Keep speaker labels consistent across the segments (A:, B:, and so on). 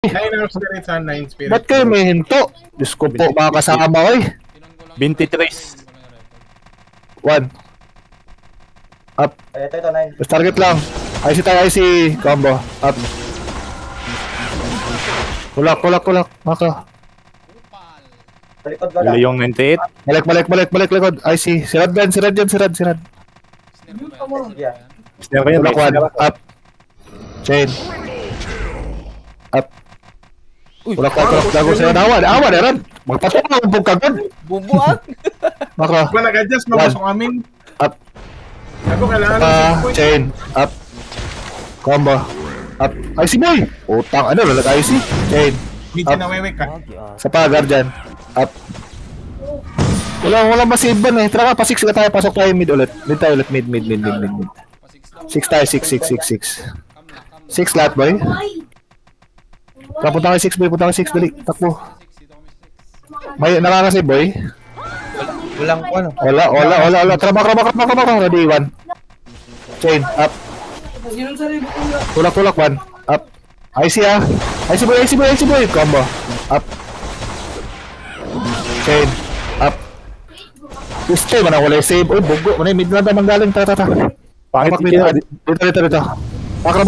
A: 9 spirits and 9 spirits.
B: Ba't kayo may hinto? Diyos ko po, mga kasama oy.
C: 23.
B: 1. Up.
D: Ito, 9.
B: Just target lang. IC tayo, IC. Combo. Up. Kulak. Maka.
D: Talikod ko lang.
C: Yung 98.
B: Balik, likod. IC. Si Rad.
D: Yeah.
B: Kulak 1. Up. Chain. Up. Kulak. Lago sila na awan. Awan, Rad. Magpatay na ang pagkagod.
E: Bubuan.
B: Maka.
A: Ba nag-adjust mapasok amin?
B: Up.
A: Ako kailangan ng
B: Chain. Up. Combo. Up. IC boy. Utang. Ano? Lalag IC. Chain.
A: Medyo nawewek ka.
B: Sa pa, Guardian. Up. Walang masave ban eh. Tara pa 6 ka tayo. Pasok tayo mid ulit. Mid. 6 tayo. 6 lahat boy. Tara punta kayo 6 boy. Dali. Takbo. May nakakasave boy.
E: Walang ano.
B: Wala. Tara. Ready 1. Chain. Up. Tulak 1. Up. IC ah. IC boy. Combo. Up. Chain. Up. Gusto man ako lang save. Uy, bugo. Manay, mid na naman galing. Tara.
C: Bakit
B: Dito. Makro.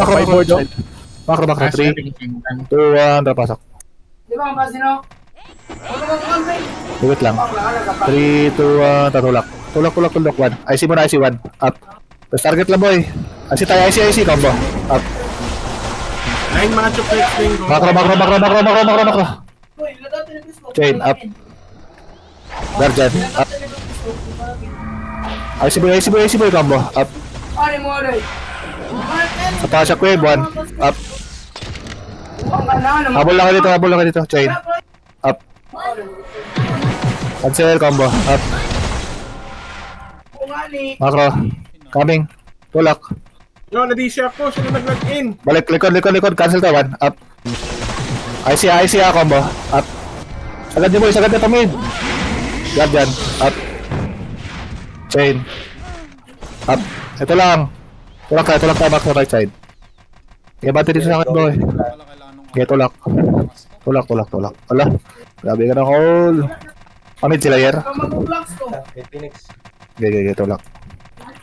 B: Makro. 3, 2, 1. Tara, pasok. Wait lang. 3, 2, 1. Tatulak. Tulak 1. IC mo na, IC 1. Up. Tapos target lang boy. IC tayo, IC. Combo. Up.
A: 9 macho plates din ko.
B: Makro. Chain. Up. Guardian. Up. IC boy. Combo. Up. Sa pasok wave 1. Up. Habol lang ka dito. Chain. Up. Cancel. Combo. Up. Makro. Coming. Tulak.
A: Yo, na-DC ako. Sino nag-log-in?
B: Balik. Likod. Cancel to 1. Up. IC combo. Up. Sagad niyo boy. Pamid. Guardian. Up. Chain. Up. Ito lang. Tulak tayo. Back to right side. Kaya bati dito sa akin boy. Kaya tulak. Ala. Grabe ka na call. Pamid sila yer.
D: Phoenix.
B: Kaya tulak.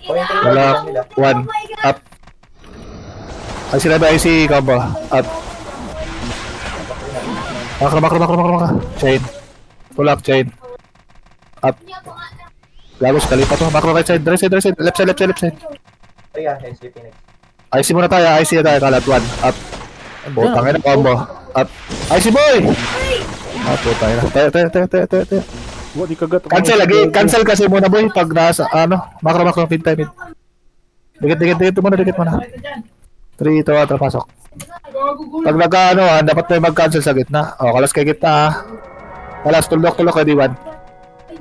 D: Tulak.
B: 1. Up. Ay sila ba IC combo. Up. Makro. Chain. Tulak. Chain. Up. Lagos kalipa to. Macro right side. Left side.
D: Kaya, SC Phoenix.
B: IC muna tayo. Kalat 1. Up. Butang na combo. Up. IC boy! Putang na. Tayo.
C: Di kagat.
B: Cancel kasi muna boy. Pag nasa, macro, pin time. Dikit muna. 3, 2, 1, pasok. Pag dapat tayo mag-cancel sa gitna. Kalas kay gitna Kalas, tulok, ready 1.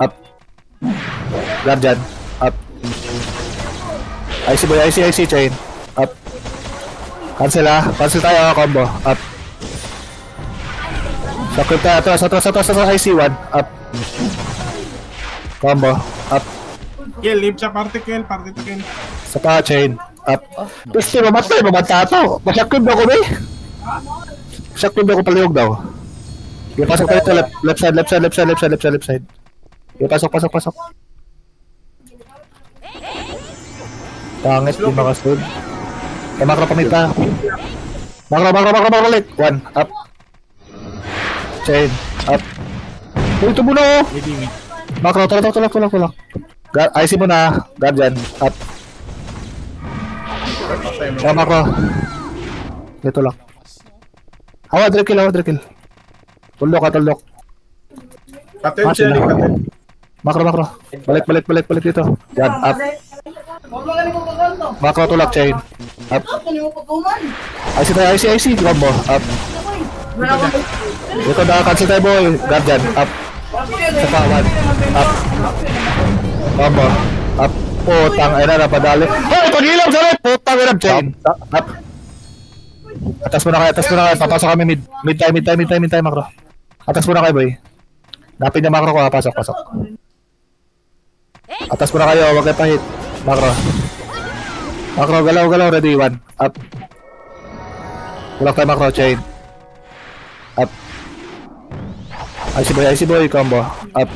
B: Up. Guardian. Up. IC boy, IC, chain. Up. Cancel tayo, combo. Up. Sakit tayo, atras, IC 1. Up. Combo. Up.
A: Kill, leave sa party to kill.
B: Sa pa, chain. Up. Gusto mamatay, mamatato. Masakit ba ko ba paliwag daw. Pasok tayo ito, left side. Pasok. Pangit, di makasud. Makro pamita. Makro ulit. 1. Up. Chain. Up. Ito muna oh. Makro, tulak. IC mo na. Guardian. Up. Makro. Ito lang. Hawa, kill. Tuldok.
A: Potentially.
B: Makro. Balik dito. Yan, up. Makro tulak chain. Up. IC. Combo. Up. Ito na, cancel tayo boy. Guardian. Up. Sapa, 1. Up. Combo. Up. Putang, ay na, napadali. Hoy, pagilaw sa rin! Putang, irap chain. Up. Atas muna kayo. Papasok kami mid time, makro. Atas muna kayo, boy. Napin niya makro ko, pasok. Atas muna kayo, wag kayo pahit. Makro, galaw, ready, 1. Up. Tulak tayo makro, chain. Up. IC boy, combo. Up.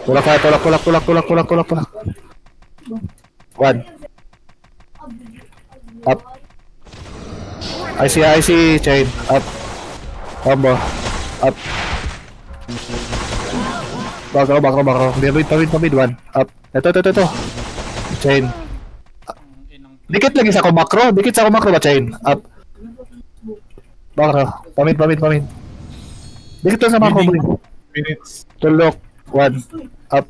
B: Tulak tayo, tulak. 1. Up. IC, chain. Up. Combo. Up. Bakro. Pamid. 1. Up. Ito. Chain. Dikit lagi sa ako makro ba chain? Up. Bakro. Pamid. Dikit lang sa makro boy.
A: Minutes.
B: Tulok. 1. Up.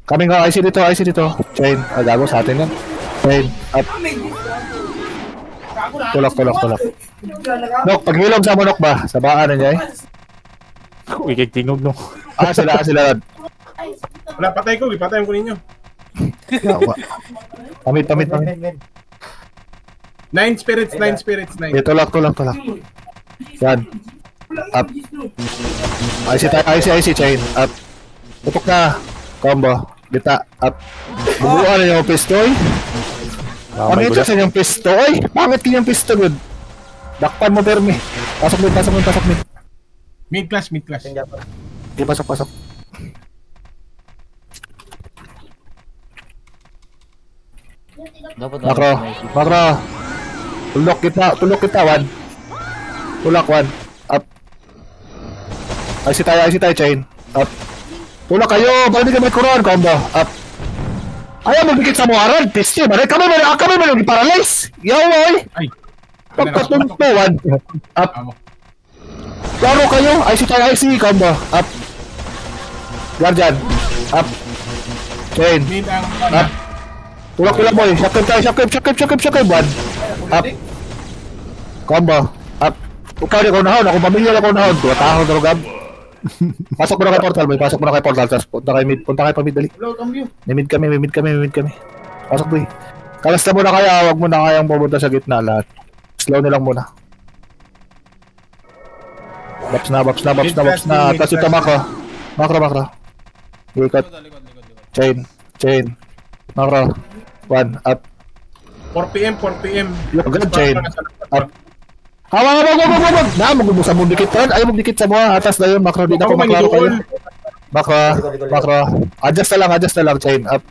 B: Coming ka, IC dito. Chain. Gago sa atin yan. Chain. Up. Tulok. Nok, paghilom sa monok ba? Sa baan na niya eh.
C: Wikig tingog no.
B: Sila.
A: Wala, patay ko ninyo.
B: Yawa. Pamid.
D: Mid.
A: 9 spirits.
B: Tulak. Yan. Up. IC, chain. Up. Tutok na. Combo. Bita. Up. Bubuan na yung pistoy. Pangit sa yung pistoy. Pangit yung pistoy, good. Dakpan mo, Permi. Pasok mid.
A: Mid class.
D: Singapore.
B: Okay, pasok.
E: Dapat
B: Makro. Tulok kita. 1. Tulak 1. Up. IC tayo, chain. Up. Tulak kayo. Balik di ka may kuron. Combo. Up. Ayaw mo bigit sa muharan. Pisyo. Kami mo i-paralyze. Yaw, oy.
A: Ay.
B: Pagkatuntuan. Up.
A: Amo.
B: Laro kayo. IC. Combo. Up. Guardian. Up. Chain.
A: Mid ang
B: Up. Tulak boy. Shotgun. 1. Up. Combo. Up. Ikaw di ko nahon. Ako pamilya na ko nahon. 2 taon na rugab. Pasok mo na kay portal boy. Tapos punta kay pamid dali.
A: Hello, cambio.
B: May mid kami. Pasok boy. Kalas na muna kaya. Huwag mo na kayang pumunta sa gitna lahat. Slow nilang muna. Baps na. Tapos ito makro. Ikot. Chain. Makro. 1. Up.
A: 4 PM.
B: Good chain. Up. Hawa. Na, magbubusan mo dikit yan. Ayaw mo dikit sa mga atas na yun. Makro din ako. Makro kayo. Makro. Adjust na lang. Chain. Up.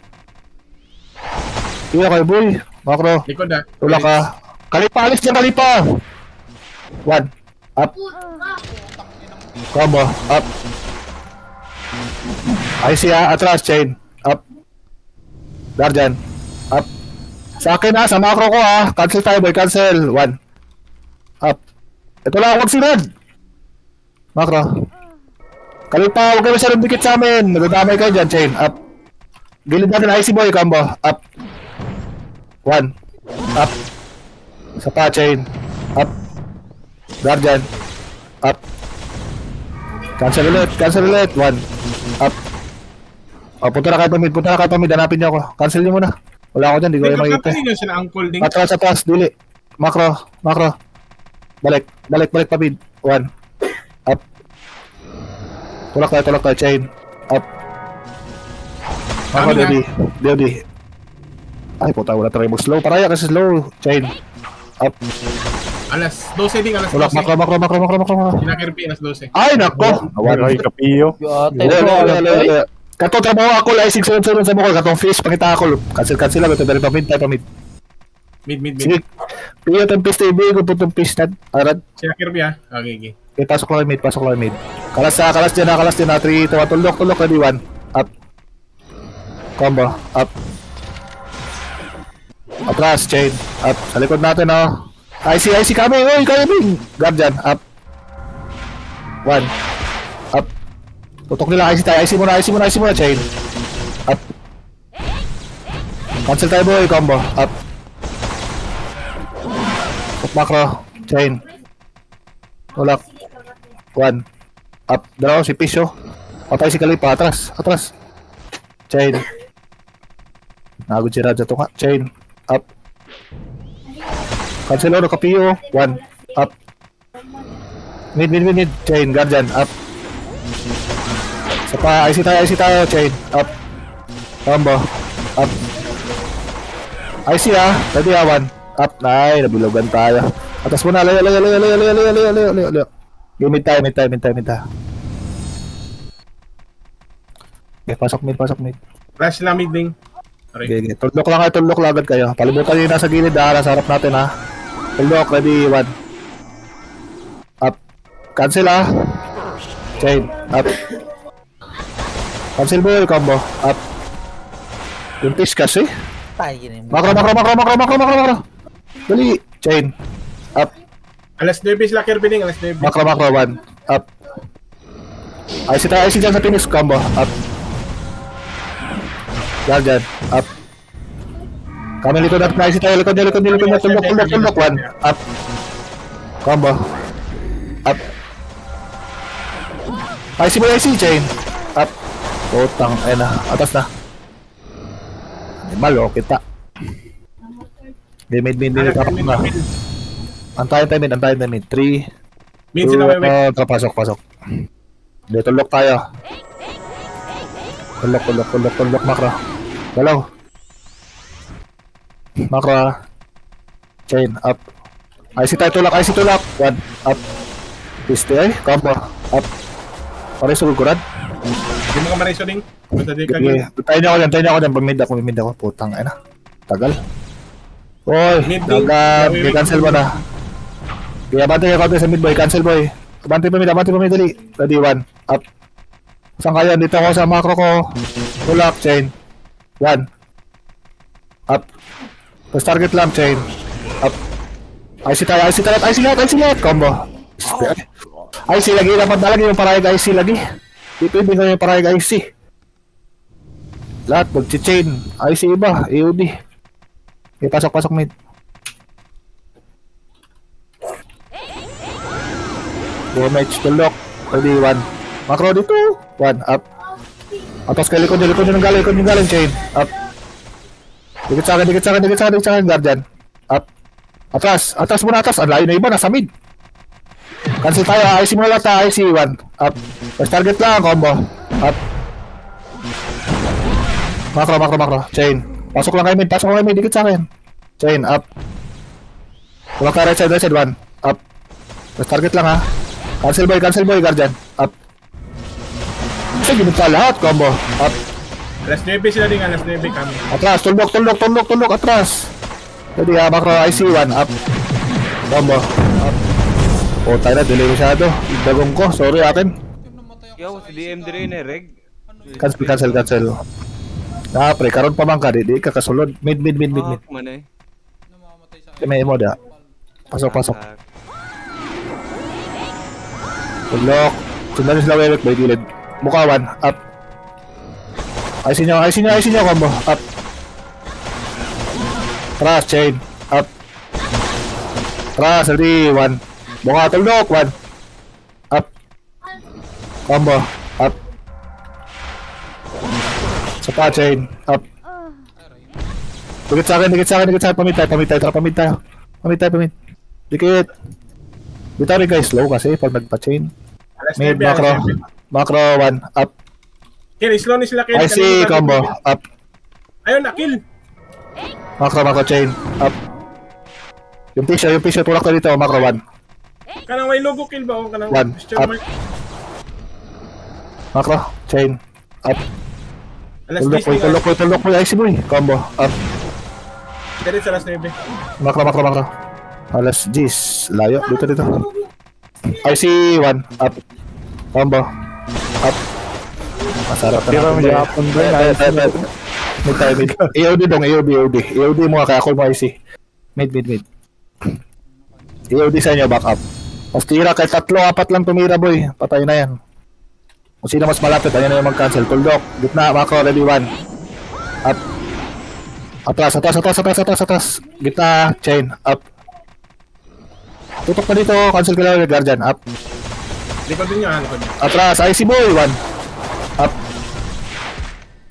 B: Iya kayo boy. Makro.
A: Likod na.
B: Tulak ka. Alis dyan. 1. Up. Combo. Up. IC atras. Chain. Up. Guardian. Up. Sa akin sa makro ko Cancel tayo boy. 1. Up. Ito lang. Huwag sinad. Makro. Kalipa. Huwag kayo masyadong dikit sa amin. Nadadamay kayo dyan. Chain. Up. Gilid natin IC boy. Combo. Up. 1. Up. Sa pa. Chain. Up. Guardian. Up. Cancel ulit. 1. Up. Punta na kayo pamid. Hanapin niyo ako. Cancel niyo muna. Wala ako dyan. Di ko kayo makita.
A: Hindi nyo sila uncle ding.
B: Atras. Dili. Makro. Balik pamid. 1. Up. Tulak tayo. Chain. Up. Makro, Dodi. Ay, puta. Wala tayo mo. Slow. Paraya kasi slow. Chain. Up.
A: Alas 12 ding.
B: Tulak. Makro.
A: Kinakirpi, alas 12.
B: Ay, nako.
C: Ay, kapiyo.
B: Wala. Katong trabaho ako. Ay, 6-7 sa mukha. Katong fish. Pangita ako. Cancel lang. Ito dali pamid.
A: Mid.
B: Sige. Piyo itong fish. Ibigay ko po itong fish na. Arad.
A: Kinakirpi Okay.
B: Okay, pasok lang mid. Kalas dyan na. 3, 2, tulok. Ready, 1. Up. Combo. Up. Atras. Chain. Up. Sa likod natin, IC kami. Uy, kami. Guardian. Up. 1. Up. Tutok nila. IC tayo. IC muna. Chain. Up. Cancel tayo boy. Combo. Up. Makro. Chain. Tulak. 1. Up. Dalawa si Pisyo. Patay si Kalipa. Atras. Chain. Nagod si Raja to nga. Chain. Up. Cancel oro. Kapiyo. 1. Up. Mid. Chain. Guardian. Up. Sapa. IC tayo. Chain. Up. Combo. Up. IC Ready 1. Up. Nabilogan tayo. Atas muna, layo. Mid tayo. Okay, pasok mid.
A: Flash lang mid ding.
B: Okay. Tuldok lang agad kayo. Palibutan nyo yung nasa gilid nasa harap natin ha. Tuldok, ready, 1. Up. Cancel Chain, up. Cancel boy, combo, up. Yung fish kasi.
E: Tayo na yung
B: Makro. Dali, chain, up.
A: Alas 9 sila Kirby ding, alas 9.
B: Makro, 1, up. IC dyan sa finish, combo, up. Dyan, up. Kami likod at IC tayo, likod niya, tuldok, 1, up. Combo, up. IC, chain, up. Putang, ayun na, atas na. Malo, kita. Mid, tapos na. Antayin tayo mid. 3,
A: Mid sila wewe.
B: pasok. Dito, tulok tayo. Tulok, makro. Galaw. Makro. Chain, up. IC tulak. 1, up. Piste, combo, up. Pare sa guguran.
A: Hindi mo ka mariso ding. Basta di ka
B: Okay, tayo niyo ako dyan. Pag-mid ako. Putang, ayun na. Tagal. Oy, dagat. I-cancel mo na. Okay, abante kayo sa mid boy. Cancel boy. Abante pa mid, dali. Ready, 1. Up. Saan kayo? Dito ako sa macro ko. Tulak, chain. 1. Up. Tapos target lang, chain. Up. IC lahat. Combo. IC lagi. Dapat nalagi yung parahig IC lagi. Dito yung yung parahig IC. Lahat, mag-chain. IC iba. AOD. Okay, pasok mid. Damage, tulok. Ready, 1. Macro dito. 1, up. Atas kay likod yung galing, chain. Up. Dikit sa akin, guardian. Up. Atas muna. Ang layo na iba, nasa mid. Cancel tayo, IC muna lahat, IC, 1. Up. First target lang, combo. Up. Macro. Chain. Pasok lang kayo mid, dikit sa akin. Chain, up. Tulak tayo, right side, 1. Up. First target lang ha. Cancel boy, guardian. Up. Kasi ginit ka lahat, combo. Up.
A: Alas 9 sila ding, alas 9 kami.
B: Atras, tuldok, atras. Jadi macro IC, 1, up. Combo. Up. Oh, tayo na, delay masyado. Dagong ko, sorry akin.
E: Yo, si DM dire na reg.
B: Cancel. Pre, karon pa man ka, di ka kasulod. Mid.
E: Manay.
B: May mo da. Pasok. Tuldok. Sundan sila wewek, by gilid. Mukha 1, up. IC nyo, combo. Up. Tras, chain. Up. Tras, ready, 1. Mukha, tuldok, 1. Up. Combo. Up. Sapa, chain. Up. Dikit sa akin. Pamit tayo. Dikit. Dito rin guys, slow kasi pag nagpa-chain.
A: Alas
B: Mid,
A: 9,
B: macro, 1, up.
A: Kill, slow ni sila kill.
B: IC, combo, up.
A: Ayun na, kill.
B: Macro, chain, up. Yung pisyo, tulak na dito, macro, 1.
A: Kanang may logo kill ba? O kanang
B: 1,
A: question
B: up.
A: mark?
B: Macro, chain, up.
A: Alas 10 ding.
B: Tulok mo, IC boy, combo, up.
A: Diretso sa alas 9.
B: Macro. Alas 10, layo, dito. IC, 1, up. Combo, up. Masarap na.
C: Di ba may hapon ba yun?
B: Mid. AOD dong, AOD mo kaya ako mo IC. Mid. AOD sa inyo, back up. Mas tira kahit 3-4 lang tumira boy. Patay na yan. Kung sino mas malapit, ayun na yung mag-cancel. Tuldok, gitna, macro, ready, 1. Up. Atras. Gitna, chain, up. Tutok na dito, cancel ka lang, guardian, up.
A: Likod din niya, likod niya.
B: Atras, IC boy, 1. Up.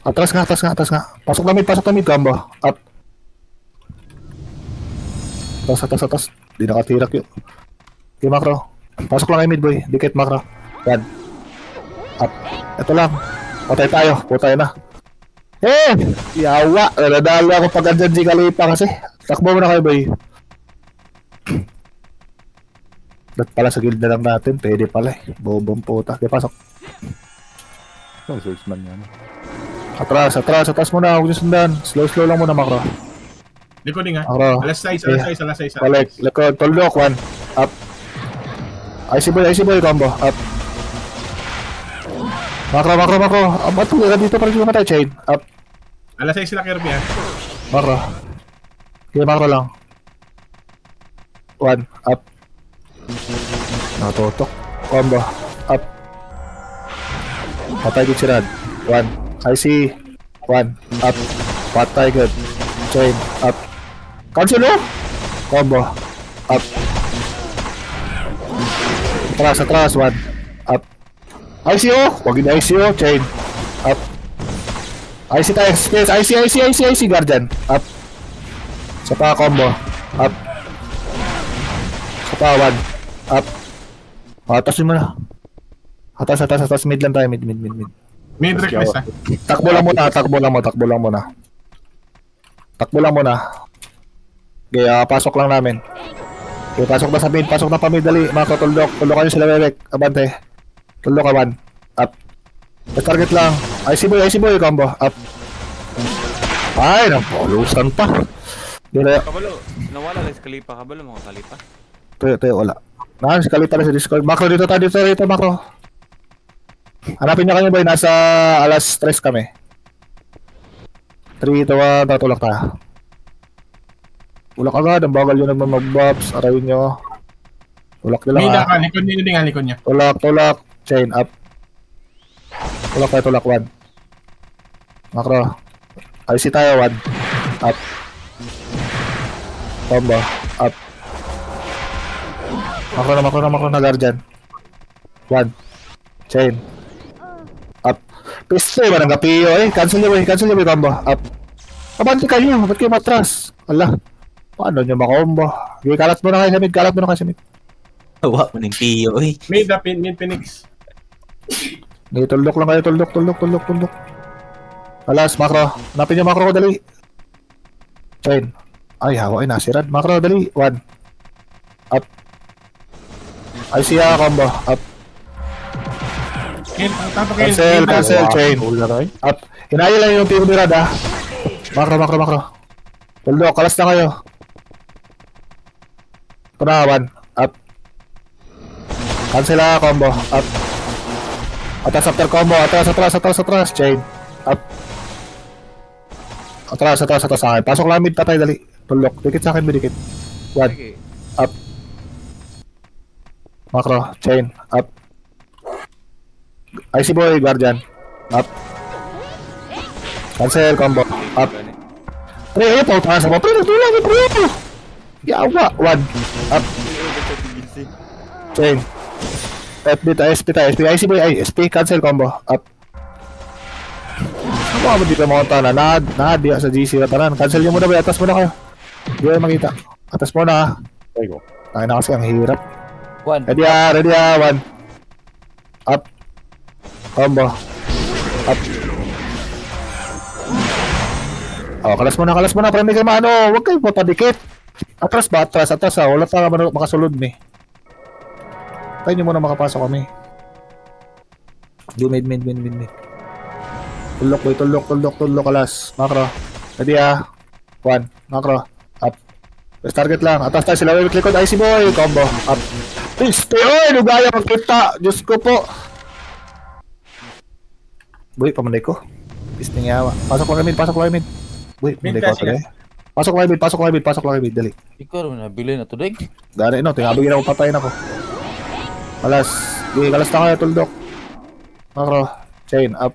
B: Atras nga. Pasok na mid, combo. Up. Atras. Di nakatirak yun. Okay, macro. Pasok lang kay mid boy. Dikit, macro. 1. Up. Ito lang. Putay na. Yawa. Nadalo ako pag andyan di kalipa kasi. Takbo mo na kayo boy. Dat pala sa guild na lang natin, pwede pala eh. Bobong puta. Di pasok.
C: Oh, swordsman yan.
B: Atras muna. Huwag niyo sundan. Slow lang muna, Makro.
A: Likodin nga.
B: Makro.
A: Alas 6.
B: Balik. Likod. Tuldok. 1. Up. IC boy. Combo. Up. Makro. Ba't ka dito para di matay? Chain. Up.
A: Alas 6 sila Kirby ha.
B: Makro. Okay, Makro lang. 1. Up. Natutok. Combo. Up. Patay good si Rad. 1. IC. 1. Up. Patay good. Chain. Up. Cancel oh. Combo. Up. Atras. 1. Up. ICO. Wag yun ICO. Chain. Up. IC tayo. Space. IC. Guardian. Up. Sa pa combo. Up. Sa pa 1. Up. Atas mo na. Atas. Mid lang tayo. Mid.
A: Main request ha.
B: Takbo lang muna. Kaya pasok lang namin. Okay, pasok na sa mid. Pasok na pa mid. Dali. Mga tuldok kayo sila bebek. Abante. Tuldok ka 1. Up. Target lang. IC boy. Combo. Up. Ay, napolusan pa. Dila.
E: Kabalo, nawala lang sa Kalipa. Kabalo mga Kalipa.
B: Tayo, wala. Si Kalita na sa Discord. Makro, dito, Makro. Hanapin niya kayo boy. Nasa alas 3 kami. 3, 2, 1. Tatulak tayo. Ulak agad. Ang bagal yun naman mag-bobs. Arawin nyo. Ulak nila
A: May
B: nga.
A: ka. Likod niya.
B: Tulak. Chain up. Tulak 1. Makro. IC tayo 1. Up. Combo. Up. Makro na guardian. 1. Chain. Up. Piste ba ng kapiyo eh? Cancel nyo ba combo? Up. Abante kayo. Ba't kayo matras? Ala. Paano nyo makombo? Okay, kalat mo na kayo sa mid.
E: Tawa mo ng Pio eh.
A: Main Phoenix.
B: Okay, tuldok lang kayo. Tuldok. Alas, Makro. Hanapin nyo Makro ko, dali. Chain. Ay, hawa ay nasirad. Makro, dali. 1. Up. IC combo. Up. Cancel. Chain. Up. Hinaya lang yung team ni Rad ha. Makro. Tuldok, kalas na kayo. Puna 1. Up. Cancel combo. Up. Atas after combo. Atras. Chain. Up. Atras sa akin. Pasok lang mid patay, dali. Tuldok. Dikit sa akin, dikit. 1. Up. Makro. Chain. Up. IC boy. Guardian. Up. Cancel combo. Up. Pre, pautangan sa mo. Pre, nagtulang. Pre. Yawa. 1. Up. Chain. SP. IC boy. Ay, SP. Cancel combo. Up. Ano ba dito mga tanan? Nahad diya sa GC na tanan. Cancel nyo muna ba? Atas muna kayo. Hindi kayo makita. Atas muna ha. Tayo na kasi ang hirap.
E: 1.
B: Ready ha. 1. Up. Combo. Up. Kalas muna. Para hindi kayo maano. Huwag kayo papadikit. Atras ha. Wala pa makasulod ni. Tayo nyo muna makapasok kami. Do mid. Tuldok alas. Makro. Ready ha. 1. Makro. Up. Press target lang. Atas tayo sila. Wait, likod. IC boy. Combo. Up. Piste. Oy! Lugaya magkita. Diyos ko po. Boy, pamanay ko. Piste nga yawa. Pasok lang mid. Boy, pamanay ko ako. Pasok lang mid. Dali.
E: Ikaw naman nabili na to, Deng.
B: Gari no. Tingabigin ako. Patayin ako. Alas. Kalas na kayo. Tuldok. Makro. Chain. Up.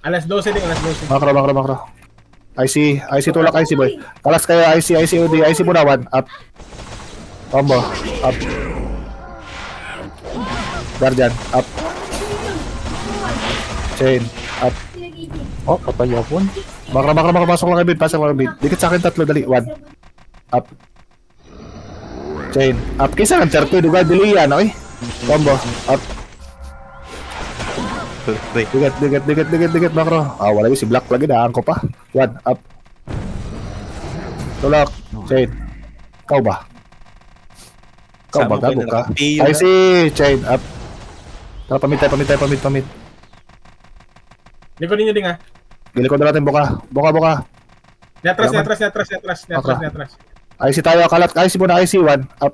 A: Alas 12 din.
B: Makro. IC tulak IC boy. Kalas kayo IC UD. IC muna 1. Up. Combo. Up. Guardian. Up. Chain. Up.
C: Oh, patay ako.
B: Makro. Pasok lang kay mid. Dikit sa akin 3. Dali. 1. Up. Chain. Up. Kaysa ng 30. Duga. Dili yan. Okay. Combo. Up. Dikit, Makro. Wala yung si Black lagi, daan ko pa. 1, up. Tulak. Chain. Kau ba? Ikaw ba, gago ka? IC, chain, up. Tara, pamit.
A: Likod ninyo ding ha.
B: Gili ko na natin, buka. Buka.
A: Netras.
B: IC tayo, kalat. IC muna, IC, 1. Up.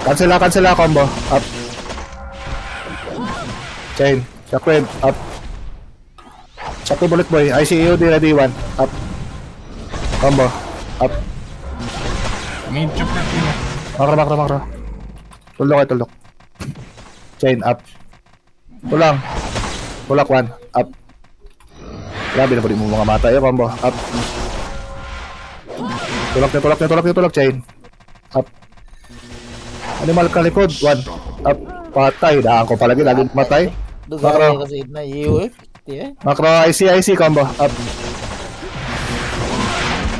B: Cancel na, combo. Up. Chain. Shockwave. Up. Shockwave bullet boy. IC EOD ready, 1. Up. Combo. Up.
A: Main chop na tingin.
B: Makro. Tuldok. Chain. Up. Tulak 1. Up. Grabe na po di mo mga mata. Combo. Up. Tulak. Chain. Up. Animal ka likod. 1. Up. Patay. Daan ko palagi. Lagi matay.
E: Dugay kasi na iyo eh.
B: Macro IC combo. Up.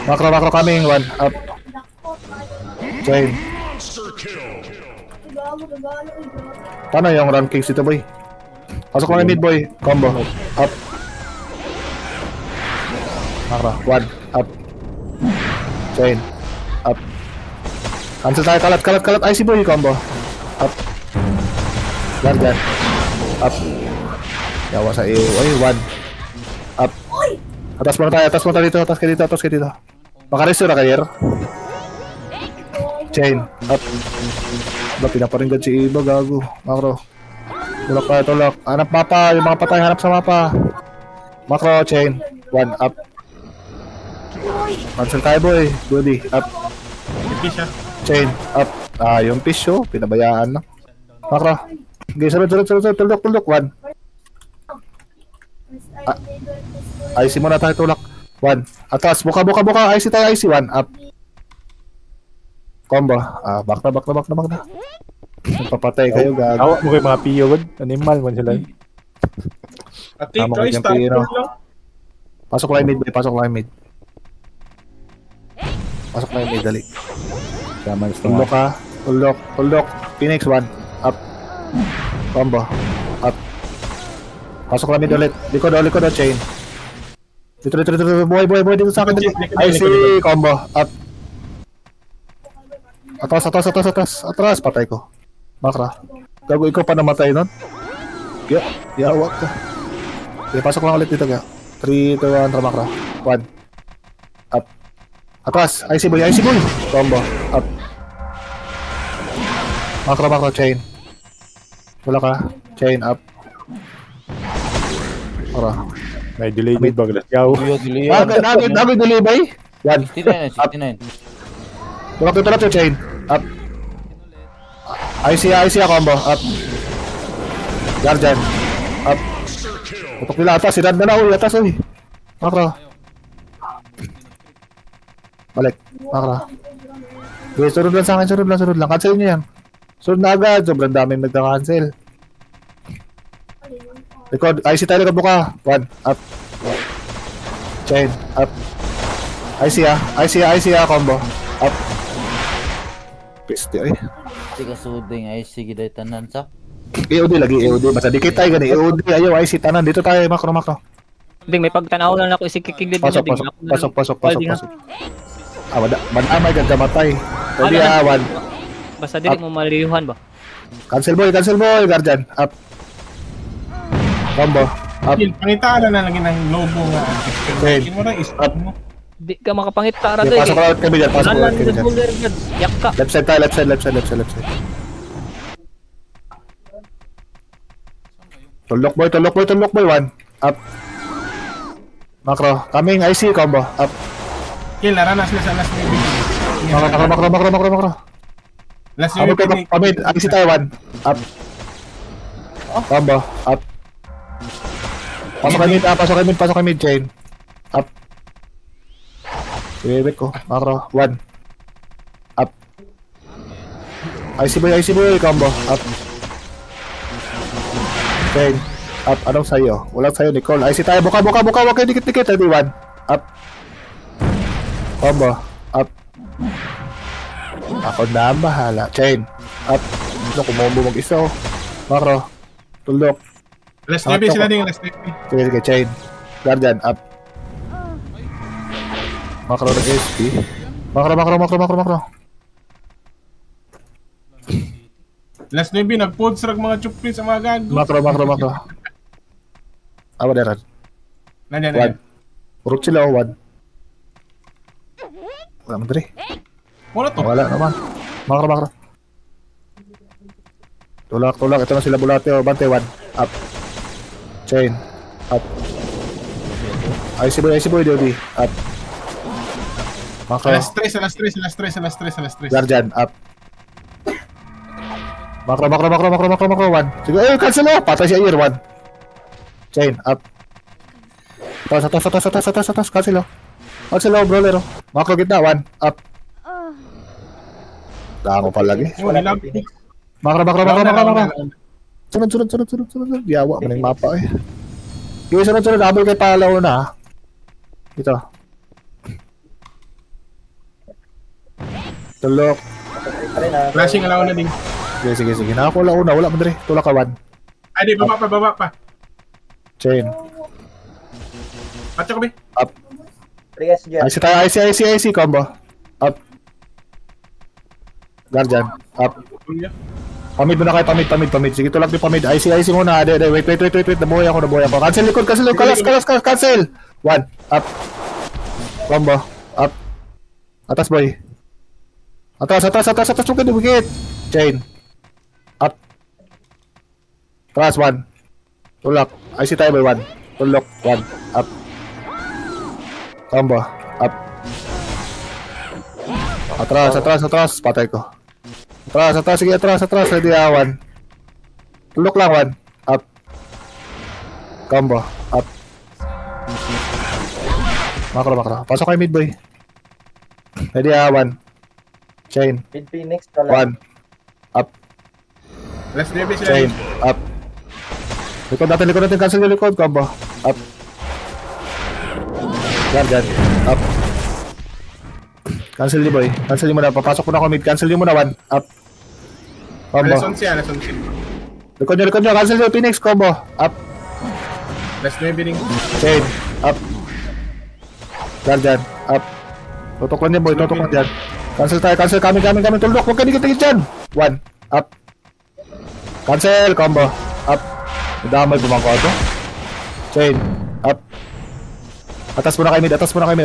B: Macro coming. 1. Up. Chain. Paano yung rankings dito boy? Pasok lang yung mid boy. Combo. Up. Macro. 1. Up. Chain. Up. Cancel tayo. Kalat. IC boy. Combo. Up. Guardian. Up. Yawa sa iyo. Ay, 1. Up. Atas mo tayo dito. Atas ka dito. Makaresto na kayer. Chain. Up. Ba, pinaparinggad si Iba. Gago. Macro. Tulak. Hanap mapa. Yung mga patay. Hanap sa mapa. Macro. Chain. 1. Up. Cancel tayo boy. Goody. Up.
A: Fish ha.
B: Chain. Up. Yung fish oh. Pinabayaan na. Macro. Okay, sunod. Tuldok. 1. IC muna tayo, tulak. 1. Atas. Buka. IC tayo. IC 1. Up. Combo. Back na. Papatay kayo, gago.
C: Awak mo kayo mga piyo, god. Animal man sila.
A: Ati,
B: Tama
A: try
B: ko dyan,
A: start
B: Pino.
A: lang.
B: Pasok lang yung mid. Dali.
C: Yaman sa
B: Tuldok. Phoenix 1. Up. Combo. Up. Pasok lang mid ulit. Likod chain. Dito. Boy. Dito sa akin. IC combo. Up. Atras. Patay ko. Makra. Gago, ikaw pa namatay nun. Yawak ka. Okay, pasok lang ulit dito ka. 3, 2, 1, Makra. 1. Up. Atras. IC boy. Combo. Up. Makra. Chain. Wala ka. Chain. Up. Makra.
C: may delay din ba galas yaw.
B: Dagod delay ba eh? Yan.
E: 69.
B: Tulak chain. Up. IC combo. Up. Guardian. Up. Putok nila atas. Sinad na uy. Atas uy. Makra. Balik. Makra. Okay, sunod lang sa akin. Sunod lang. Cancel nyo yan. Sunod na agad. Sobrang daming nagka-cancel. Likod. IC tayo likod buka. 1. Up. Chain. Up. IC combo. Up. Piste eh.
E: Tiga suding ay sige day tanan sa.
B: EOD lagi. Basta dikit tayo gani. EOD. Ayaw IC tanan. Dito tayo. Makro.
F: Ding may pagtanaw lang ako isikikig din
B: Pasok. Madamay gagamatay. Pwede 1.
F: Basta dili mo maliyuhan ba?
B: Cancel boy. Guardian. Up. Combo. Up.
A: Pangitaan na lagi ng logo nga.
B: Chain.
A: Mo na
B: Up.
F: Di ka makapangita ra
B: Okay, pasok
F: dai.
B: out kami dyan.
F: Yak ka.
B: Left side tayo. Left side. Tulok boy. 1. Up. Macro. Coming. IC combo. Up.
A: Kill, naranas na sa last movie.
B: Makro.
A: Last movie.
B: Pamid. IC tayo 1. Up. Combo. Up. Pasok kami mid. Chain. Up. Bebek ko. Macro. 1. Up. IC boy. Combo. Up. Chain. Up. Anong sayo? Walang sayo, Nicole. IC tayo. Buka. Huwag kayo dikit. 31. Up. Combo. Up. Ako na ang bahala. Chain. Up. Kumombo mag-isa oh. Macro. Tuldok.
A: Last movie sila din. Last movie.
B: Sige. Chain. Guardian. Up. Macro nag-SP. Macro.
A: Last Navy, nag-food srag mga chupli sa mga gago.
B: Makro. Awa deran.
A: Nandiyan,
B: One.
A: nandiyan.
B: Urot sila, one. Wala man dali.
A: Muna to.
B: Wala naman. Makro. Tulak. Ito na sila bulate. Bante, one. Up. Chain. Up. IC boy, Dodi. Up. Makro.
A: Alas 3.
B: Guardian. Up. Makro. One. Sige, cancel o. Patay si Ayer, one. Chain. Up. Atas. Cancel o, brawler o. Makro kita, one. Up. Dako pa lagi.
A: Oh, nilang.
B: Makro. Sunod. Yawa mo na yung mapa eh. Yung sunod. Double kay palaw na ha. Ito. Tulok.
A: Flashing alaw na din.
B: Sige. Nakakula una. Wala mo dali. Tulak ka, one.
A: Ay, di, baba pa.
B: Chain.
A: Patsa ko, be.
B: Up.
D: 3S dyan.
B: IC tayo. IC combo. Up. Guardian. Up. Pamid mo na kayo. Pamid. Sige, tulak din pamid. IC muna. Wait. Nabuhay ako. Cancel likod. Cancel. One. Up. Combo. Up. Atas, boy. Atas. Bukit. Chain. Up. Atras, one. Tulak. IC tayo, boy. One. Tulok. One. Up. Combo. Up. Atras. Patay ko. Atras. Sige, atras. Ready, one. Tulok lang, one. Up. Combo. Up. Makro. Pasok kay mid, boy. Ready, one. Chain.
D: Mid Phoenix ka lang.
B: One. Up.
A: Last Navy sila
B: Chain.
A: din.
B: Up. Likod natin. Cancel yung likod. Combo. Up. Guardian. Up. Cancel ni boy. Cancel mo na. Papasok mo na ako mid. Cancel mo na, one. Up. Combo.
A: Alas 11.
B: Likod nyo. Cancel yung Phoenix. Combo. Up.
A: Last Navy din.
B: Chain. Up. Guardian. Up. Tutok lang yan, boy. Cancel tayo. Kami. Tulok. Huwag ka dikit dyan. One. Up. Cancel. Combo. Up. Damay bumangko ito. Chain. Up. Atas muna kayo mid. Atas muna kayo.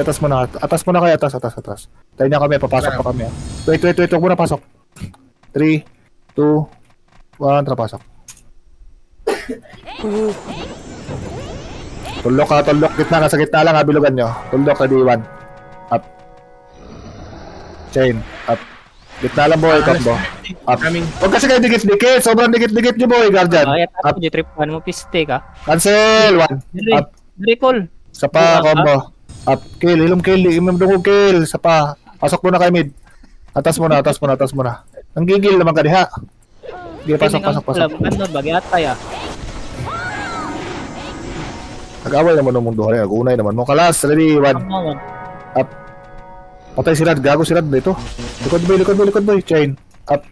B: Atas. Tayo niya kami. Papasok pa kami. Wait. Huwag muna pasok. 3, 2, 1. Tara pasok. Tulok. Gitna. Nasa gitna lang ha. Bilugan nyo. Tulok. Ready, 1. Up. Chain. Up. Gitna lang, boy. Combo. Up.
A: Coming.
B: Huwag kasi kayo dikit. Sobrang dikit nyo, boy. Guardian.
F: Ayat
B: Up.
F: ako, J-Trip-1 mo, piste ka.
B: Cancel. 1. Up.
F: Recall.
B: Sapa. Combo. Up. Kill. Ilum kill. Imam kill. Sapa. Pasok muna kayo mid. Atas muna. Ang gigil naman ka diha. Sige, pasok.
F: Ano, bagi-atay ah.
B: Nag-away naman ng mundo. Nag-unay naman mo. Kalas. Ready. 1. Up. Patay si Rad. Gago si Rad dito. Likod boy. Chain. Up.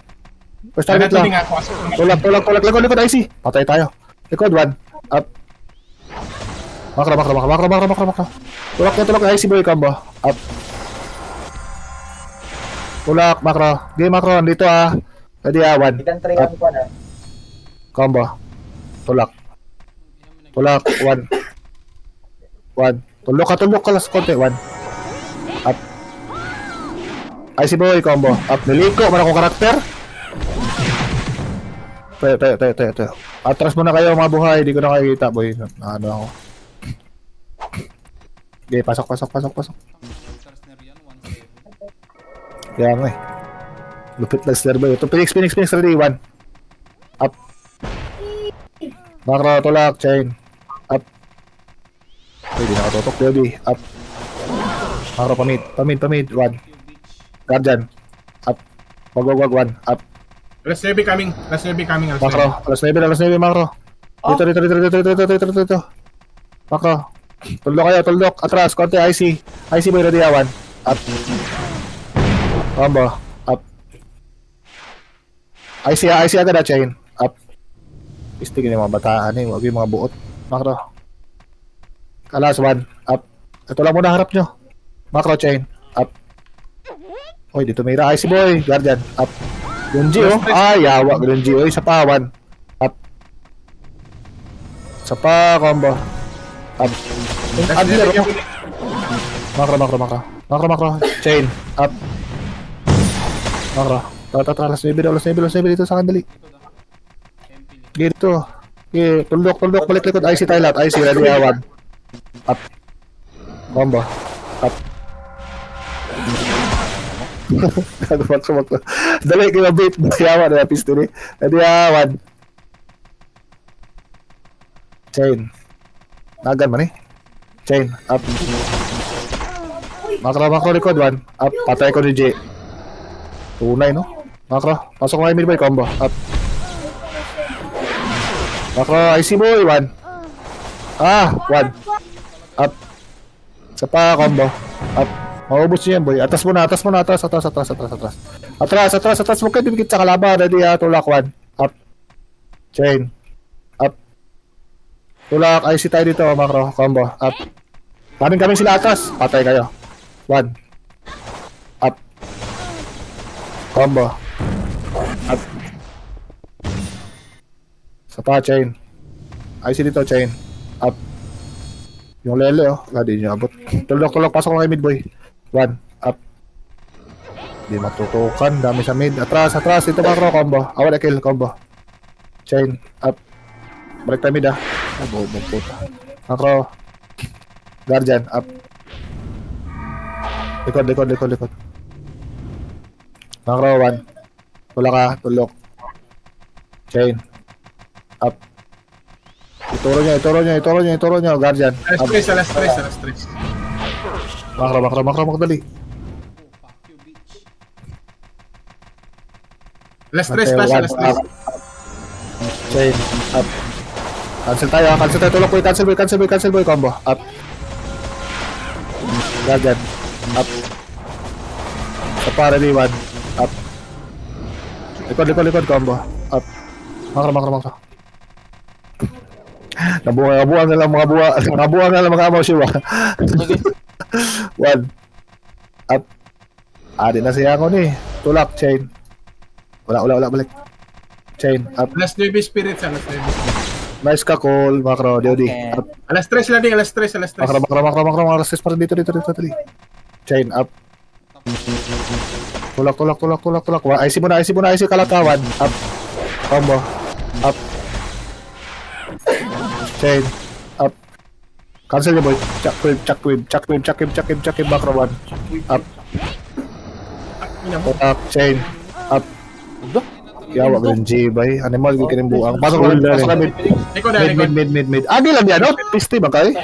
B: First target
A: Nandito din
B: lang.
A: ako.
B: Tulak. Likod IC. Patay tayo. Likod 1. Up. Makro. Tulak IC boy. Combo. Up. Tulak. Makro. Game makro. Dito ah. Ready 1.
D: Ikan 3 ko na.
B: Combo. Tulak. 1. Tulok ka lang sa konti. 1. Up. IC boy. Combo. Up. Niliko. Man akong karakter. Tayo. Atras muna kayo mga buhay. Di ko na kayo kita boy. Ano ako. Okay, pasok. Kaya nga eh. Lupit lang snare boy. Ito Phoenix ready. 1. Up. Makro, tulak, chain. Up. Pwede nakatutok, baby. Up. Makro, pamid. 1. Guardian. Up. Wag. 1. Up.
A: Last Navy coming.
B: Makro. Alas 9, makro. Dito. Makro. Tuldok. Atras, konti, IC boy, ready, 1. Up. Combo. Up. IC agad na, chain. Up. Istigin yung mga bataan eh. Huwag yung mga buot. Makro. Kalas, 1. Up. Ito lang muna harap nyo. Makro, chain. Up. Oy, dito may IC boy. Guardian. Up. Grunji, oh. Ay, yawa, Grunji. Oy, isa pa, 1. Up. Isa pa, combo. Up.
A: Last
B: Adler,
A: Navy
B: oh.
A: coming.
B: Makro. Chain. Up. Makro. Tara. Last Navy dito sa kandali. Dito. Okay, tuldok. Balik likod. IC tayo lahat. IC, ready, 1. Up. Combo. Up. Makro. Dali, kayo bait. Yawa na pistol eh. Ready, 1. Chain. Nagan man eh. Chain. Up. Makro likod, 1. Up. Patay ko ni J. Tunay, no? Makro. Pasok mo midboy, combo. Up. Makro, IC boy, 1. 1. Up. Isa pa, combo. Up. Maubos niyo yan, boy. Atas muna. Atras. Huwag kayo dumikit sa kalaban. Ready, tulak, 1. Up. Chain. Up. Tulak, IC tayo dito, makro. Combo. Up. Kaming sila atas. Patay kayo. 1. Up. Combo. Up. Sa pa, chain. IC dito, chain. Up. Yung lele, oh. Hindi nyo abot. Tulok. Pasok ko kay midboy. 1. Up. Hindi matutukan. Dami sa mid. Atras. Dito, makro. Combo. Awal kill. Combo. Chain. Up. Balik tayo mid, ah. Bobo puta. Makro. Guardian. Up. Likod. Makro, 1. Tulok. Chain. Up. Ituro nyo. Guardian.
A: Last stress.
B: Makro, dali.
A: Last stress.
B: Chain. Up. Cancel tayo. Tulok boy. Cancel boy. Combo. Up. Guardian. Up. Ready, 1. Up. Likod. Combo. Up. Makro. Nabuha na lang mga amo siya. 1. Up. Di na siya ako ni. Tulak, chain. Wala, balik. Chain, up.
A: Last Navy Spirit.
B: Nice ka, call, makro, Diody.
E: Okay.
B: Up.
A: Alas 3 lang din, alas 3.
B: Makro, alas 3 pa rin dito. Chain, up. Tulak. IC muna, kalatawan. Up. Combo. Up. Chain. Up. Cancel niya, boy. Chuck wave, makro, 1. Up. Tulak, chain. Up. Yawa ka ng J-Bay. Animal, hindi ka rin buang. Pasok ka mid. Mid. Agi lang yan, no? Pisti ba kayo?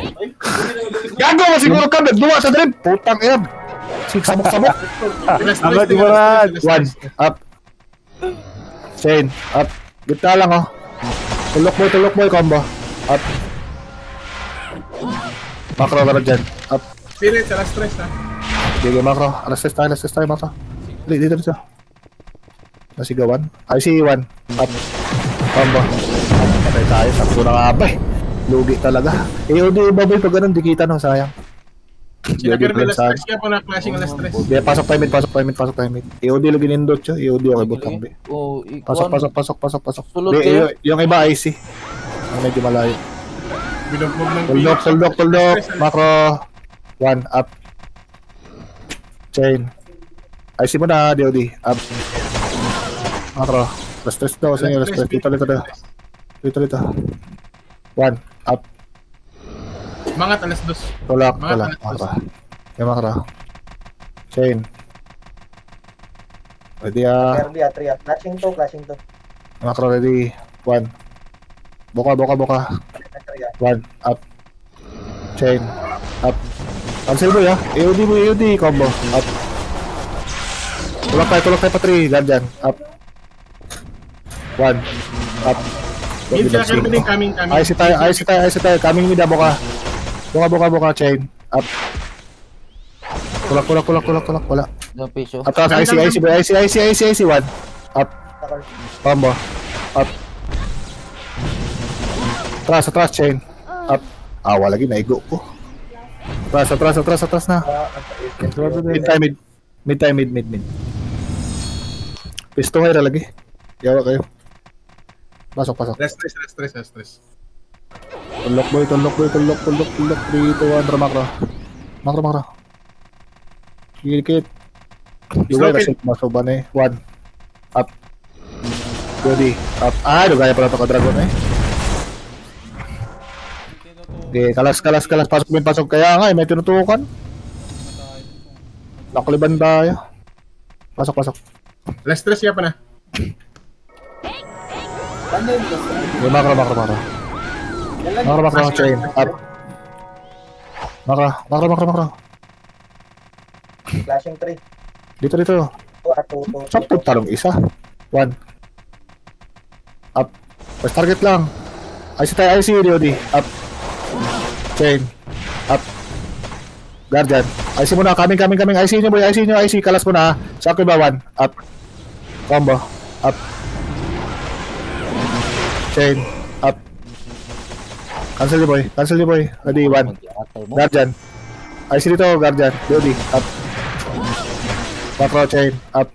B: Gago mo siguro ka, nagduwa sa drip. Putang yan. Sabok.
C: Amat, di ba?
B: 1. Up. Chain. Up. Gita lang, oh. Tulok boy, combo. Up. Makro ka na dyan. Up.
A: Spirit, alas 3 ha.
B: Sige, makro. Alas 6 tayo, makro. Dito. Nasigawan. IC 1. Up. Combo. Patay tayo. Sakto na nga ba eh. Lugi talaga. AOD baboy pag ganun. Di kita no. Sayang.
A: Sinagir nila stress kaya po na clashing alas 3.
B: Okay, pasok tayo mid. AOD lagi nindot siya. AOD okay butang be. Pasok.
E: Sulod
B: Di,
E: kayo.
B: yung iba IC. Ang medyo malayo.
A: Binugbog ng
B: Tuldok. Makro. 1. Up. Chain. IC mo na. DOD. Up. Makro. Last stress daw sa inyo. Last stress. Dito. 1. Up.
A: Mangat alas 2.
B: Tulak. Makro. Okay, makro. Chain. Ready,
D: Tria. Clashing to.
B: Makro ready. 1. Boka. 1. Up. Chain. Up. Cancel mo ya. AOD. Combo. Up. Tulak tayo pa 3. Guardian. Up. 1. Up.
A: Mid sila kayo din coming.
B: IC tayo. Coming mid, boka. Boka. Chain. Up. Tulak. Wala.
E: Yung piso.
B: Atras, IC, 1. Up. Combo. Up. Atras, chain. Up. Wala lagi, naigo ko. Atras na. Mid. Pisto kayo lagi. Yawa kayo. Pasok.
A: Last stress.
B: Tulok boy. 3, 2, 1, makro. Kikit. Dugay kasi masok ba na eh. 1. Up. Ready. Up. Dugay pala ito ka-dragon eh. Okay, kalas. Pasok. Kaya nga may tinutukan. Nakaliban tayo. Pasok.
A: Last stress siya pa na.
B: Okay, makro. Makro, chain. Up. Makro.
D: Flashing 3.
B: Dito.
D: 2.
B: Sakto talong isa. 1. Up. First target lang. IC Diody. Up. Chain. Up. Guardian. IC muna. Coming. IC nyo boy. IC. Kalas muna. Sakto ba 1. Up. Combo. Up. Chain. Up. Cancel ni boy. Ready. 1. Guardian. IC dito. Guardian. Diody. Up. Macro chain. Up.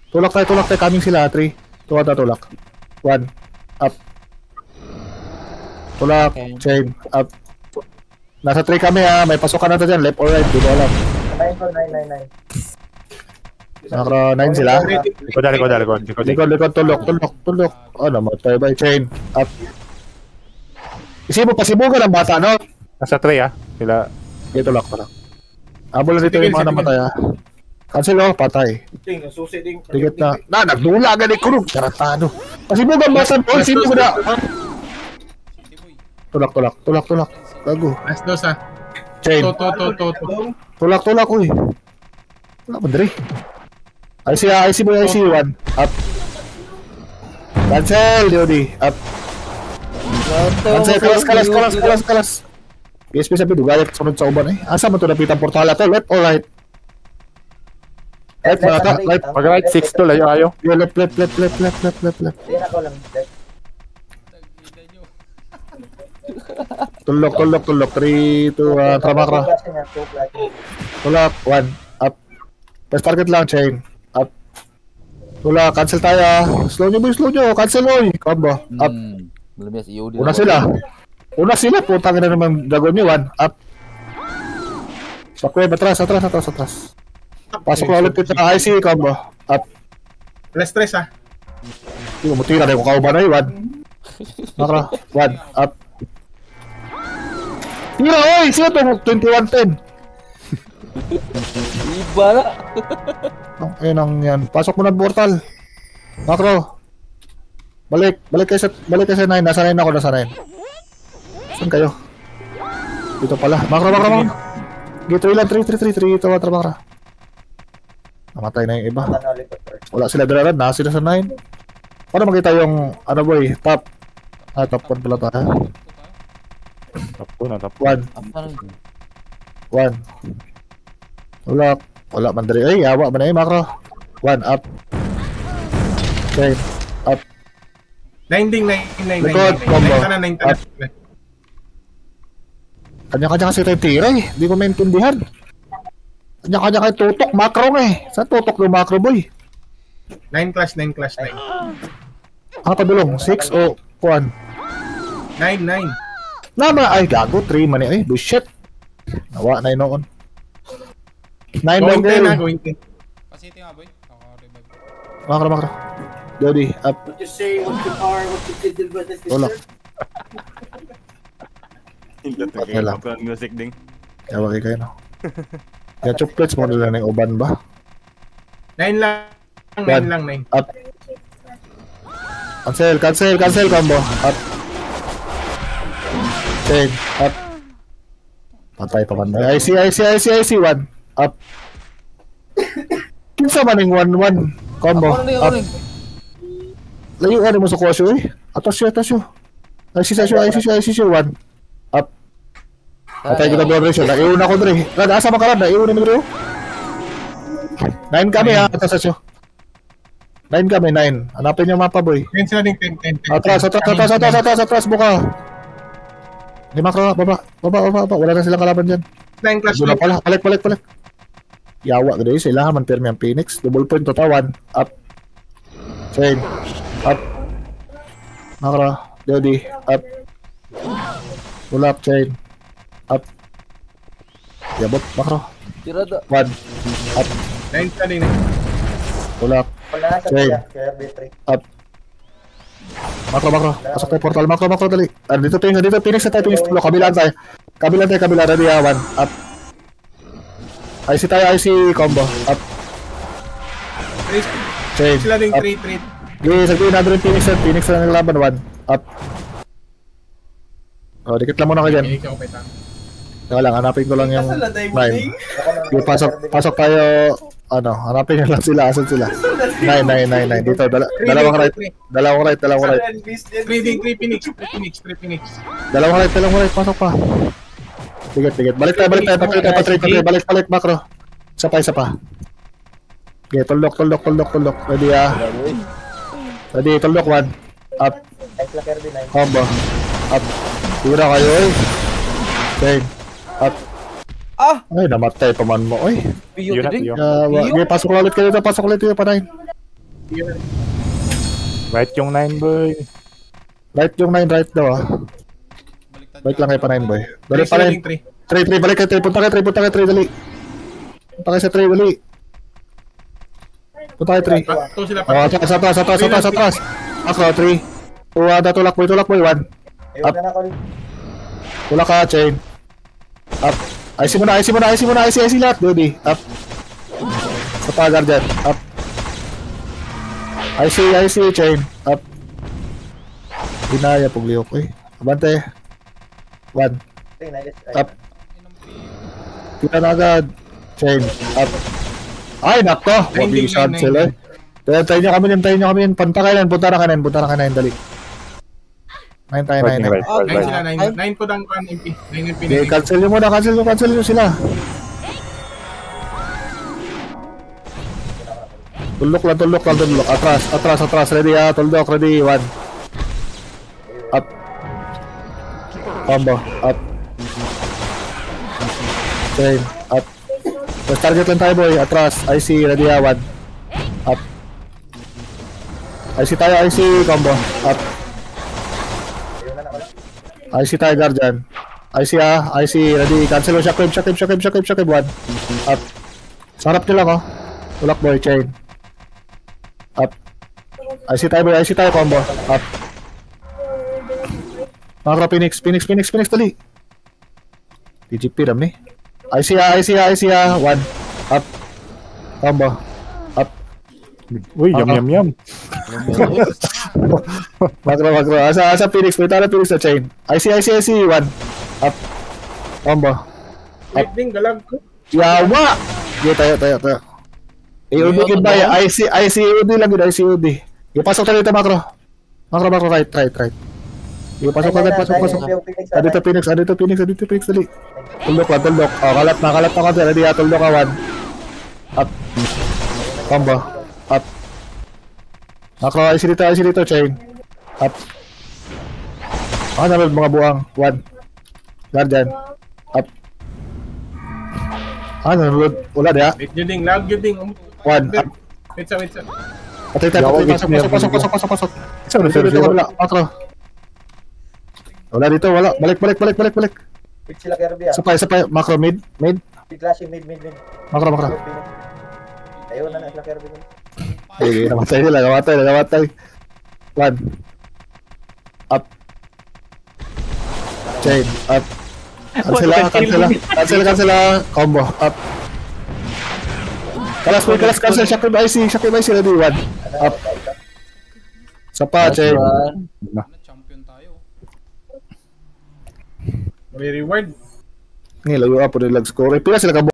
B: Tulak tayo. Coming sila. 3. Tulak. 1. Up. Tulak. Chain. Up. Nasa 3 kami ha. May pasukan na to dyan. Left or right. Di ba alam.
D: 9.
B: Macro 9 sila. Likod. Tulok. Namatay ba? Chain. Up. Pasibugan ang bata, no?
C: Nasa 3 Sila.
B: Dito lock pa lang. Abol na dito yung mga namatay ha. Cancel patay. Tigit na. Nagdula agad yung kurog. Karatado. Pasibugan bata. Sino ko na? Tulak. Gago.
A: Last dos ha.
B: Chain.
A: To.
B: Tulak, uy. Wala pa dre. IC boy, IC 1. Up. Cancel, Diody. Up. Cancel, kalas. PSP sabi, dugayat sunod sa uban eh. Asa mo ito napitang portala to? Left or right? Right, malata. Right.
C: Pag right, 6 to, layo ayo.
B: Yo, left.
D: Yan ako lang.
B: Tulok. 3, 2, 1. Tramakra. Tulak. 1. Up. First target lang, chain. Up. Tulak. Cancel tayo. Slow nyo. Cancel boy. Combo. Up. Una sila. Putang na naman dragon nyo. 1. Up. Sakwe. Atras. Pasok na ulit dito na IC. Combo. Up.
A: Last stress ha.
B: Hindi mo tira na yung kauban na 1. Makra. 1. Up. Tira, oy! Sino ito? 21-10.
E: Iba na.
B: Ayun ang yan. Pasok mo na portal. Makro. Balik kayo sa 9. Nasa 9 ako, nasa 9. Saan kayo? Dito pala. Makro. Dito ilan? 3. Ito, makro. Namatay na yung iba. Wala sila dalaran. Nasa sila sa 9. Paano makita yung, boy, top? Top 1 pala tayo.
C: Top
B: 1. 1. Wala man dali. Ay, yawa man na makro. 1. Up. Okay. Up.
A: 9.
B: Likod, combo.
A: 9.
B: Up. Kanya-kanya kasi tayo tira eh. Hindi ko maintindihan. Kanya-kanya kayo tutok. Makro Saan tutok yung makro boy?
A: 9 clash.
B: Ang padulong? 6 o 1?
A: 9.
B: Nama, ay gago. 3 man eh. Bullshit. Nawa na yun noon. 9
A: Going 10
B: lang.
A: going 10.
G: Pasiti nga boy. Kaka-revive.
B: Makro. Jody, up.
H: What you say, what you are, what you did, what is this?
B: Wala.
C: Hindi lang. Music ding.
B: Yawa kayo no. Kaya chocolates mo nila ng uban ba?
A: 9 lang. 9.
B: Up. Cancel combo. Up. Chain. Up. Patay pa man. IC 1. Up. Kinsa man yung 1-1 combo. Up. Layo mo sa kwasyo eh. Atas yun. IC 1. Up. Patay kita doon rin siya. Naiuna ko rin. Asa makaran. Naiuna mo rin. 9 kami ha. Atas siya. 9 kami. Hanapin yung mapa boy.
A: 10 sila din. 10.
B: Atras. Buka. Lima ka. Baba. Wala na silang kalaban dyan.
A: 9 clash.
B: Doon na pala. Balik. Yawa. Gano'n sila. Man pirmi ang Phoenix. Double point to 1. Up. Chain. Up. Macro. Jody. Up. Pull up. Chain. Up. Yabot. Macro.
E: Tirada.
B: 1. Up.
A: 9 ka din.
B: Pull up.
D: Wala na sa
B: Chain.
D: kaya. Kaya B3.
B: Up. Macro. Pasok tayo portal. Macro, dali. Dito Phoenix na tayo. Phoenix. Kabilaan tayo. Kabilaan. Ready, 1. Up. IC tayo. IC combo. Up. Chain.
A: Sila din
B: Up.
A: 3.
B: Okay, sabihin natin yung Phoenix na naglaban. 1. Up. Oh, dikit lang muna kayo dyan.
A: Ikaw pa ito.
B: Teka lang, hanapin ko lang yung
H: Kasala tayo
B: 9.
H: buting.
B: Okay, pasok tayo. Hanapin nyo lang sila. Asan sila? 9. Dito, dalawang right. Dalawang right.
A: 3 din, 3 Phoenix.
B: Dalawang right. Pasok pa. Dikit. Balik tayo. Patray. Balik, macro. Isa pa. Okay, tuldok. Ready, Ready, tuldok, 1. Up.
D: Nice lang Kirby, 9.
B: Combo. Up. Tira kayo, Chain. Up. Ay, namatay pa man mo,
E: Piyo
C: Yun na,
E: din.
C: yun.
B: Okay, pasok ulit kayo dito. Pa 9.
C: Right yung 9 boy.
B: Right yung 9, right daw,
G: Baliktad
B: Balik lang kayo pa 9, boy. Dali pa
A: Sila
B: 9.
A: din 3.
B: 3, balik kayo 3. Punta kayo 3, dali. Punta kayo sa 3, dali. Punta kayo 3.
A: Ito sila
B: Oh, atras. Ako, 3. Tulak boy, 1.
D: Ayun na ako.
B: Tulak ka, Chain. Up. IC muna, IC lahat, Dudy. Up. Sa pagar dyan. Up. IC, Chain. Up. Binaya, pugliok, Abante. 1. Up. Tira na agad. Chain. Up. Ay, nako. Mabilisan sila, Tayo nyo kami yun. Punta na kanan, dali. 9 tayo, 9.
A: 9 sila, 9 ko lang 1 MP. 9 MP
B: Okay, cancel nyo muna, cancel nyo sila. Tuldok lang. Atras. Ready, tuldok, ready, 1. Up. Combo, up. Chain, up. First target lang tayo, boy. Atras, IC, ready, 1. Up. IC tayo, combo, up. IC tayo, guardian. IC, ready. Cancel mo, shockwave, 1. Up. Sarap nyo lang, Tulak, boy, chain. Up. IC tayo, combo. Up. Macro, Phoenix, dali. PGP, rami. IC, 1. Up. Combo. Up.
C: Uy, yum.
B: Macro. Asa Phoenix, may tara Phoenix na chain. IC, 1. Up. Combo.
A: Wait din, galag ko.
B: Yawa! Okay, tayo. AOD kin ba? ICOD lang yun, ICOD. Okay, pasok tayo dito, Macro. Macro, right. Okay, pasok agad. Adito Phoenix, dali. Tuldok. Oh, kalat na konti. Ready, tuldok ka, 1. Up. Combo. Up. Macro, IC dito, chain. Up. Nanood mga buwang, 1. Guardian. Up. Nanood. Wala diya.
A: Wait yun, lag yun.
B: 1. Up.
A: Wait sa.
B: Patay tayo. Pasok. Dito kabila. Macro. Wala dito. Balik.
D: Pick sila Kirby,
B: Isa pa. Macro, mid.
D: Pick clashing, mid.
B: Macro.
D: Ayun na sila Kirby.
B: Okay, namatay. 1. Up. Chain. Up. Cancel. Combo. Up. Cancel. Shockwave IC. Ready, 1. Up. Sapa, chain.
G: Champion tayo.
A: May reward.
B: Layo up po lag score. Pila sila ka